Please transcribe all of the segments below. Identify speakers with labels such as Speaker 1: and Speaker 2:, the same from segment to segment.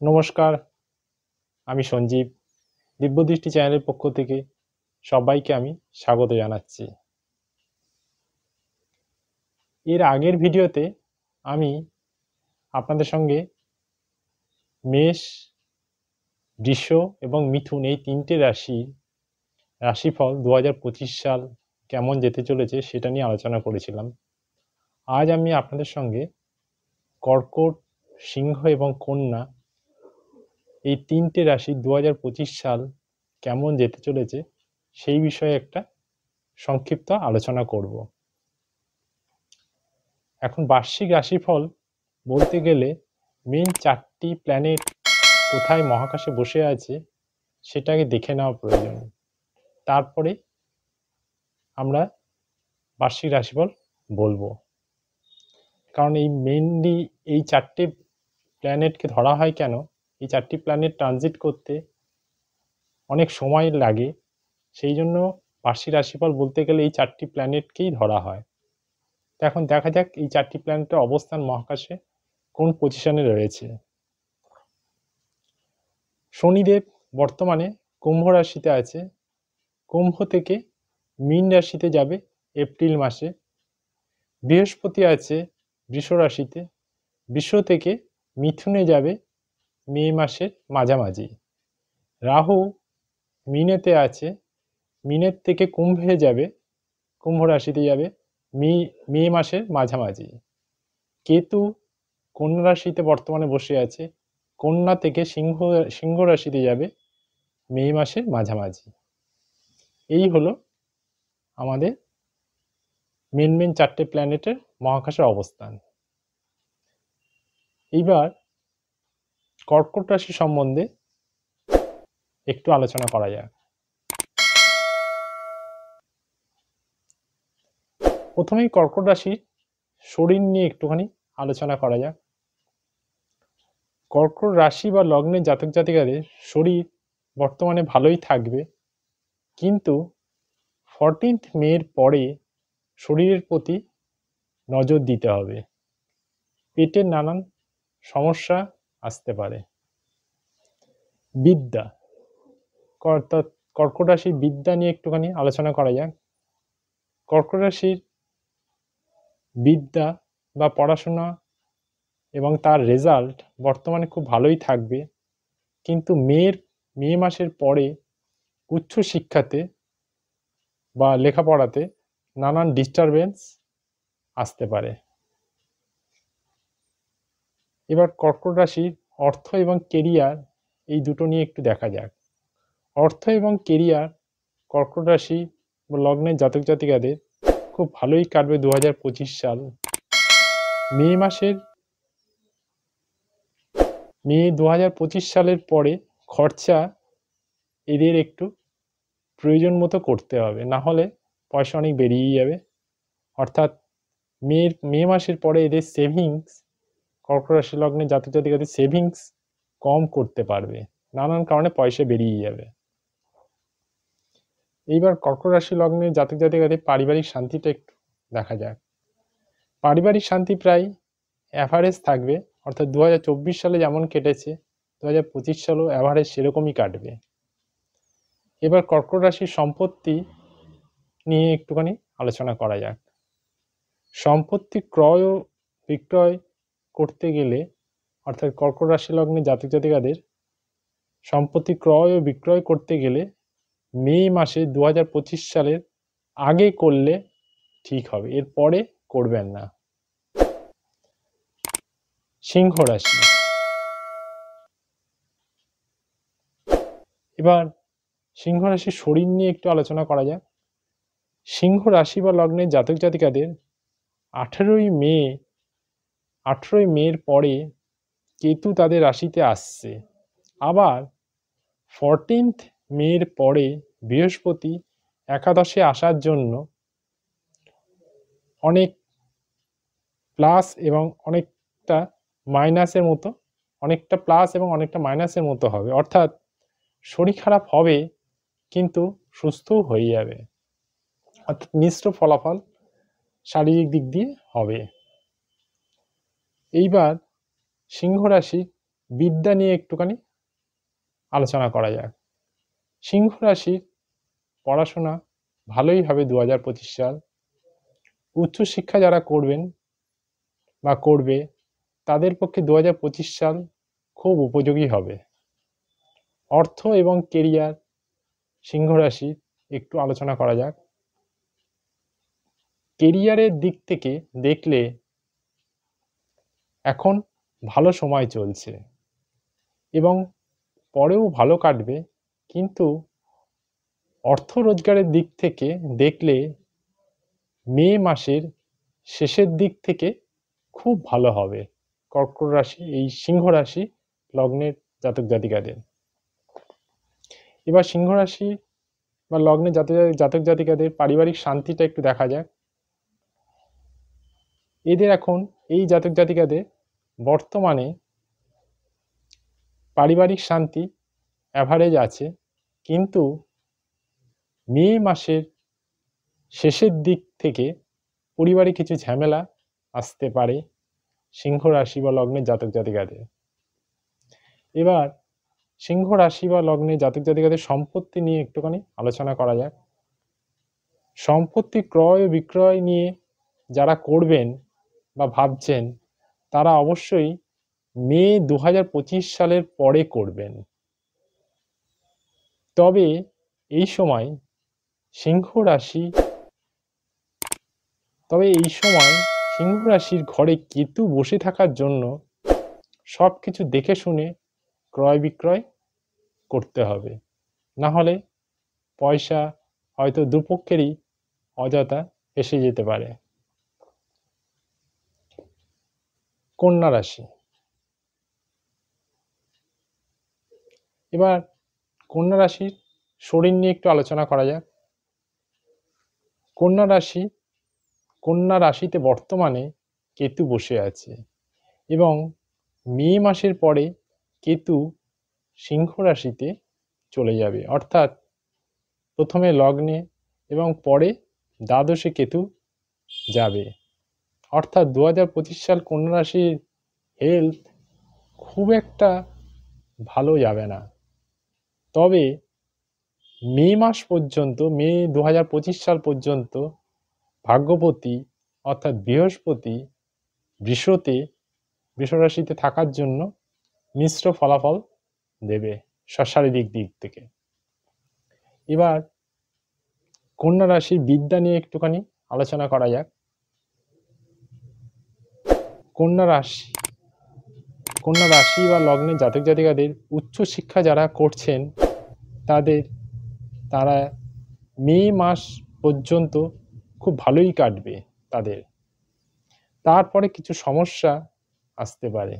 Speaker 1: নমস্কার, আমি সঞ্জীব। দিব্যদৃষ্টি চ্যানেলের পক্ষ থেকে সবাইকে আমি স্বাগত জানাচ্ছি। এর আগের ভিডিওতে আমি আপনাদের সঙ্গে মেষ, বৃষ এবং মিথুন এই তিনটে রাশিফল 2025 সাল কেমন যেতে চলেছে সেটা নিয়ে আলোচনা করেছিলাম। আজ আমি আপনাদের সঙ্গে কর্কট, সিংহ এবং কন্যা এই তিনটে রাশি 2025 সাল কেমন যেতে চলেছে সেই বিষয়ে একটা সংক্ষিপ্ত আলোচনা করব। এখন বার্ষিক রাশিফল বলতে গেলে মেন 4টি প্ল্যানেট কোথায় মহাকাশে বসে আছে সেটাকে দেখে নেওয়া প্রয়োজন। তারপরে আমরা বার্ষিক রাশিফল বলবো। কারণ মেইনলি এই 4টে প্ল্যানেটকে ধরা হয় কেন, এই 4টি প্ল্যানেট ট্রানজিট করতে অনেক সময় লাগে, সেই জন্য বার্ষিক রাশিফল বলতে গেলে এই 4টি প্ল্যানেটকেই ধরা হয়। তো এখন দেখা যাক এই 4টি প্ল্যানেটের অবস্থান মহাকাশে কোন পজিশনে রয়েছে। শনিদেব বর্তমানে কুম্ভ রাশিতে আছে। কুম্ভ থেকে মীন রাশিতে যাবে এপ্রিল মাসে। বৃহস্পতি আছে বৃষ রাশিতে। বৃষ থেকে মিথুনে যাবে মে মাসের মাঝামাঝি। রাহু মীনেতে আছে। মীনের থেকে কুম্ভে যাবে, কুম্ভ রাশিতে যাবে মে মাসের মাঝামাঝি। কেতু কন্যা রাশিতে বর্তমানে বসে আছে। কন্যা থেকে সিংহ রাশিতে যাবে মে মাসের মাঝামাঝি। এই হলো আমাদের মেন 4টে প্ল্যানেটের মহাকাশের অবস্থান। এইবার কর্কট রাশি সম্বন্ধে একটু আলোচনা করা যাক। প্রথমেই কর্কট রাশির শরীর নিয়ে একটুখানি আলোচনা করা যাক। কর্কট রাশি বা লগ্নের জাতক জাতিকাদের শরীর বর্তমানে ভালোই থাকবে, কিন্তু 14th মের পরে শরীরের প্রতি নজর দিতে হবে। পেটের নানান সমস্যা আসতে পারে। বিদ্যা, কর্কট রাশির বিদ্যা নিয়ে একটুখানি আলোচনা করা যাক। কর্কট রাশির বিদ্যা বা পড়াশোনা এবং তার রেজাল্ট বর্তমানে খুব ভালোই থাকবে, কিন্তু মে মাসের পরে উচ্চ শিক্ষাতে বা লেখাপড়াতে নানান ডিস্টারবেন্স আসতে পারে। এবার কর্কট রাশির অর্থ এবং কেরিয়ার এই দুটো নিয়ে একটু দেখা যাক। অর্থ এবং কেরিয়ার কর্কট রাশি বা লগ্নের জাতক জাতিকাদের খুব ভালোই কাটবে 2025 সাল। মে 2025 সালের পরে খরচা এদের একটু প্রয়োজন মতো করতে হবে, না হলে পয়সা অনেক বেরিয়ে যাবে। অর্থাৎ মে মাসের পরে এদের সেভিংস, কর্কট রাশি লগ্নের জাতক জাতিকাদের সেভিংস কম করতে পারবে, নানান কারণে পয়সা বেরিয়ে যাবে। এইবার কর্কট রাশি লগ্নের জাতক জাতিকাদের পারিবারিক শান্তিটা একটু দেখা যাক। পারিবারিক শান্তি প্রায় অ্যাভারেজ থাকবে, অর্থাৎ 2024 সালে যেমন কেটেছে 2025 সালেও অ্যাভারেজ সেরকমই কাটবে। এবার কর্কট রাশির সম্পত্তি নিয়ে একটুখানি আলোচনা করা যাক। সম্পত্তি ক্রয় ও বিক্রয় করতে গেলে, অর্থাৎ কর্কট রাশি লগ্নে জাতক জাতিকাদের সম্পত্তি ক্রয় ও বিক্রয় করতে গেলে মে মাসে 2025 সালের আগে করলে ঠিক হবে, এর পরে করবেন না। সিংহ রাশি, এবার সিংহ রাশির শরীর নিয়ে একটু আলোচনা করা যাক। সিংহ রাশি বা লগ্নের জাতক জাতিকাদের 18ই মের পরে কেতু তাদের রাশিতে আসছে। আবার 14th মের পরে বৃহস্পতি একাদশে আসার জন্য অনেক প্লাস এবং অনেকটা মাইনাসের মতো, অনেকটা প্লাস এবং অনেকটা মাইনাসের মতো হবে। অর্থাৎ শরীর খারাপ হবে কিন্তু সুস্থও হয়ে যাবে, অর্থাৎ মিশ্র ফলাফল শারীরিক দিক দিয়ে হবে। এইবার সিংহ রাশি বিদ্যা নিয়ে একটুখানি আলোচনা করা যাক। সিংহ রাশির পড়াশোনা ভালোই হবে 2025 সাল। উচ্চশিক্ষা যারা করবেন বা করবে তাদের পক্ষে 2025 সাল খুব উপযোগী হবে। অর্থ এবং কেরিয়ার সিংহ রাশির একটু আলোচনা করা যাক। কেরিয়ারের দিক থেকে দেখলে এখন ভালো সময় চলছে এবং পরেও ভালো কাটবে, কিন্তু অর্থ রোজগারের দিক থেকে দেখলে মে মাসের শেষের দিক থেকে খুব ভালো হবে কর্কট রাশি, এই সিংহ রাশি লগ্নের জাতক জাতিকাদের। এবার সিংহ রাশি বা লগ্নের জাতক জাতিকাদের পারিবারিক শান্তিটা একটু দেখা যাক। এদের এখন এই জাতক জাতিকাদের বর্তমানে পারিবারিক শান্তি অ্যাভারেজ আছে, কিন্তু মে মাসের শেষের দিক থেকে পরিবারে কিছু ঝামেলা আসতে পারে সিংহ রাশি বা লগ্নের জাতক জাতিকাদের। এবার সিংহ রাশি বা লগ্নের জাতক জাতিকাদের সম্পত্তি নিয়ে একটুখানি আলোচনা করা যাক। সম্পত্তি ক্রয় ও বিক্রয় নিয়ে যারা করবেন বা ভাবছেন তারা অবশ্যই মে 2025 সালের পরে করবেন। তবে এই সময় সিংহ রাশির ঘরে কেতু বসে থাকার জন্য সব কিছু দেখে শুনে ক্রয় বিক্রয় করতে হবে, না হলে পয়সা হয়তো দুপক্ষেরই অযথা এসে যেতে পারে। কন্যা রাশি। এবার কন্যা রাশির শরীর নিয়ে একটু আলোচনা করা যাক। কন্যা রাশিতে বর্তমানে কেতু বসে আছে এবং মে মাসের পরে কেতু সিংহ রাশিতে চলে যাবে, অর্থাৎ প্রথমে লগ্নে এবং পরে দ্বাদশে কেতু যাবে। অর্থাৎ 2025 সাল কন্যা রাশির হেলথ খুব একটা ভালো যাবে না। তবে মে মাস পর্যন্ত, মে 2025 সাল পর্যন্ত ভাগ্যপতি অর্থাৎ বৃহস্পতি বৃষ রাশিতে থাকার জন্য মিশ্র ফলাফল দেবে শারীরিক দিক থেকে। এবার কন্যা রাশির বিদ্যা নিয়ে একটুখানি আলোচনা করা যাক। কন্যা রাশি বা লগ্নের জাতক জাতিকাদের উচ্চশিক্ষা যারা করছেন তারা মে মাস পর্যন্ত খুব ভালোই কাটবে তাদের। তারপরে কিছু সমস্যা আসতে পারে।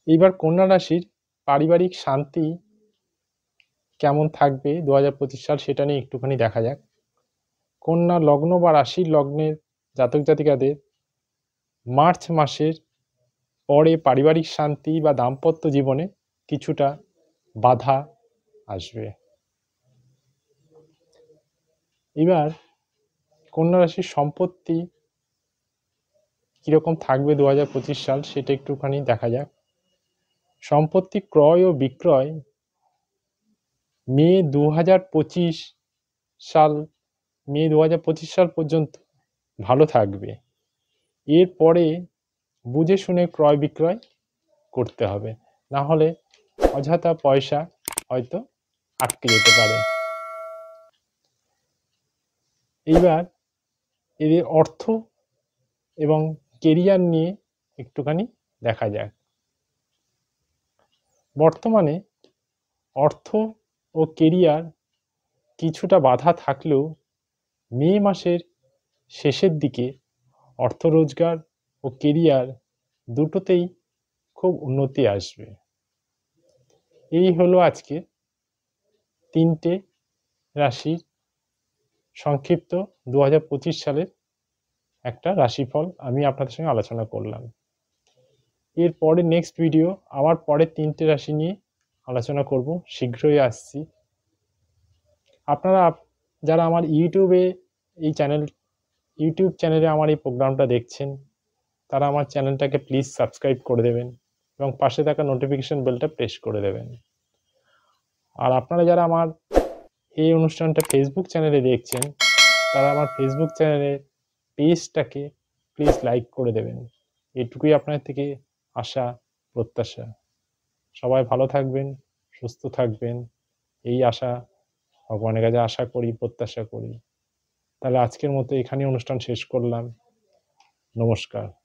Speaker 1: এইবার কন্যা রাশির পারিবারিক শান্তি কেমন থাকবে 2025 সাল, সেটা নিয়ে একটুখানি দেখা যাক। কন্যা লগ্ন বা রাশির লগ্নের জাতক জাতিকাদের মার্চ মাসের পরে পারিবারিক শান্তি বা দাম্পত্য জীবনে কিছুটা বাধা আসবে। এবার কন্যা রাশির সম্পত্তি কিরকম থাকবে 2025 সাল, সেটা একটুখানি দেখা যাক। সম্পত্তি ক্রয় ও বিক্রয় মে 2025 সাল পর্যন্ত ভালো থাকবে। এরপরে বুঝে শুনে ক্রয় বিক্রয় করতে হবে, না হলে অযথা পয়সা হয়তো আটকে যেতে পারে। এইবার এদের অর্থ এবং কেরিয়ার নিয়ে একটুখানি দেখা যাক। বর্তমানে অর্থ ও কেরিয়ার কিছুটা বাধা থাকলেও মে মাসের শেষের দিকে অর্থ রোজগার ও কেরিয়ার দুটোতেই খুব উন্নতি আসবে। এই হলো আজকে 3টে রাশির সংক্ষিপ্ত 2025 সালের একটা রাশিফল আমি আপনাদের সঙ্গে আলোচনা করলাম। এরপরে নেক্সট ভিডিও আবার পরের 3টে রাশি নিয়ে আলোচনা করব, শীঘ্রই আসছি। আপনারা যারা আমার ইউটিউব চ্যানেলে আমার এই প্রোগ্রামটা দেখছেন, তারা আমার চ্যানেলটাকে প্লিজ সাবস্ক্রাইব করে দেবেন। এবং পাশে থাকা নোটিফিকেশন বেলটা প্রেস করে দেবেন। আর আপনারা যারা আমার এই অনুষ্ঠানটা ফেসবুক চ্যানেলে দেখছেন, তারা আমার ফেসবুক চ্যানেলের পেজটাকে প্লিজ লাইক করে দেবেন। এটুকুই আপনার থেকে আশা, প্রত্যাশা। সবাই ভালো থাকবেন, সুস্থ থাকবেন, এই আশা ভগবানের কাছে আশা করি, প্রত্যাশা করি। তাহলে আজকের মতো এখানেই অনুষ্ঠান শেষ করলাম। নমস্কার।